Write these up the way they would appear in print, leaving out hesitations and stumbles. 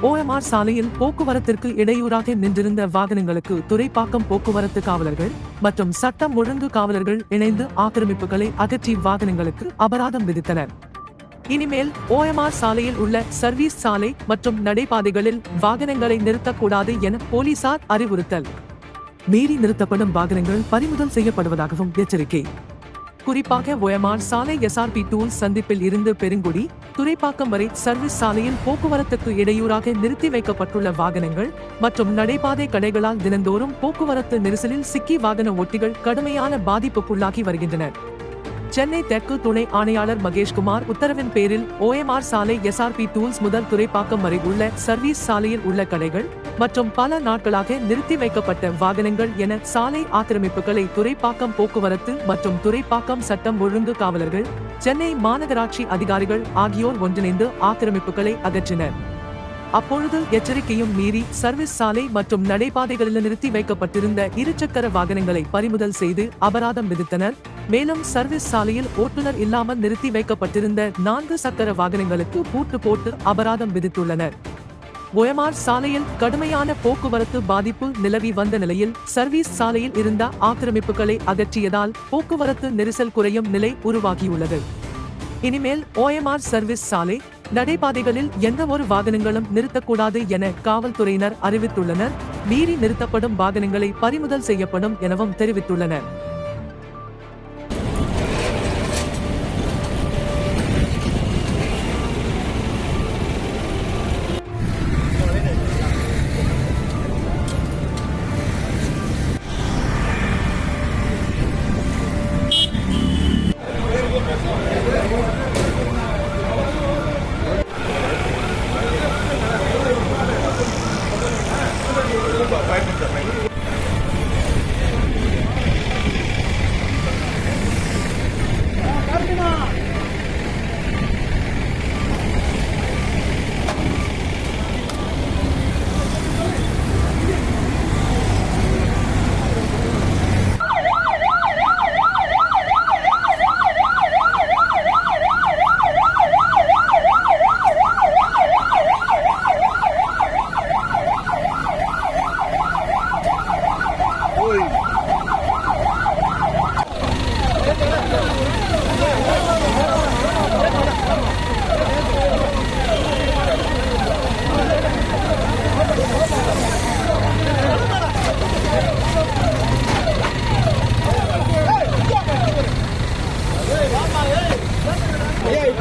OMR சாலையில் போக்குவரத்திற்கு இடையூறாக நின்றிருந்த வாகனங்களுக்கு துறைப்பாக்கம் போக்குவரத்து காவலர்கள் மற்றும் சட்டம் ஒழுங்கு காவலர்கள் இணைந்து ஆக்கிரமிப்புகளை அகற்றி வாகனங்களுக்கு அபராதம் விதித்தனர். இனிமேல் OMR சாலையில் உள்ள சர்வீஸ் சாலை மற்றும் நடைபாதைகளில் வாகனங்களை நிறுத்தக்கூடாது என போலீசார் அறிவுறுத்தல். மீறி நிறுத்தப்படும் வாகனங்கள் பறிமுதல் செய்யப்படுவதாகவும் எச்சரிக்கை. குறிப்பாக OMR சாலை SRP டூல்ஸ் சந்திப்பில் இருந்து பெருங்குடி துறைப்பாக்கம் வரை சர்வீஸ் சாலையில் போக்குவரத்துக்கு இடையூறாக நிறுத்தி வைக்கப்பட்டுள்ள வாகனங்கள் மற்றும் நடைபாதை கடைகளால் தினந்தோறும் போக்குவரத்து நெரிசலில் சிக்கி வாகன ஓட்டிகள் கடுமையான பாதிப்புக்குள்ளாகி வருகின்றனர். சென்னை தெற்கு துணை ஆணையாளர் மகேஷ்குமார் உத்தரவின் பேரில் OMR சாலை SRP டூல்ஸ் முதல் துறைப்பாக்கம் வரை உள்ள சர்வீஸ் சாலையில் உள்ள கடைகள் மற்றும் பல நாட்களாக நிறுத்தி வைக்கப்பட்ட வாகனங்கள் என சாலை ஆக்கிரமிப்புகளை துறைப்பாக்கம் போக்குவரத்து மற்றும் துறைப்பாக்கம் சட்டம் ஒழுங்கு காவலர்கள், சென்னை மாநகராட்சி அதிகாரிகள் ஆகியோர் ஒன்றிணைந்து ஆக்கிரமிப்புகளை அகற்றினர். அப்பொழுது எச்சரிக்கையும் மீறி சர்வீஸ் சாலை மற்றும் நடைபாதைகளில் நிறுத்தி வைக்கப்பட்டிருந்த இருசக்கர வாகனங்களை பறிமுதல் செய்து அபராதம் விதித்தனர். மேலும் சர்வீஸ் சாலையில் ஓட்டுநர் இல்லாமல் நிறுத்தி வைக்கப்பட்டிருந்த 4 சக்கர வாகனங்களுக்கு பூட்டு போட்டு அபராதம் விதித்துள்ளனர். OMR சாலையில் கடுமையான போக்குவரத்து பாதிப்பு நிலவி வந்த நிலையில் சர்வீஸ் சாலையில் இருந்த ஆக்கிரமிப்புகளை அகற்றியதால் போக்குவரத்து நெரிசல் குறையும் நிலை உருவாகியுள்ளது. இனிமேல் OMR சர்வீஸ் சாலை நடைபாதைகளில் எந்த ஒரு வாகனங்களும் நிறுத்தக்கூடாது என காவல்துறையினர் அறிவித்துள்ளனர். மீறி நிறுத்தப்படும் வாகனங்களை பறிமுதல் செய்யப்படும் எனவும் தெரிவித்துள்ளனர்.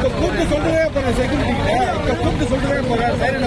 கூப்பிட்டு சொல்றதே போற செக்யூரிட்டி கூப்பிட்டு சொல்றதே போற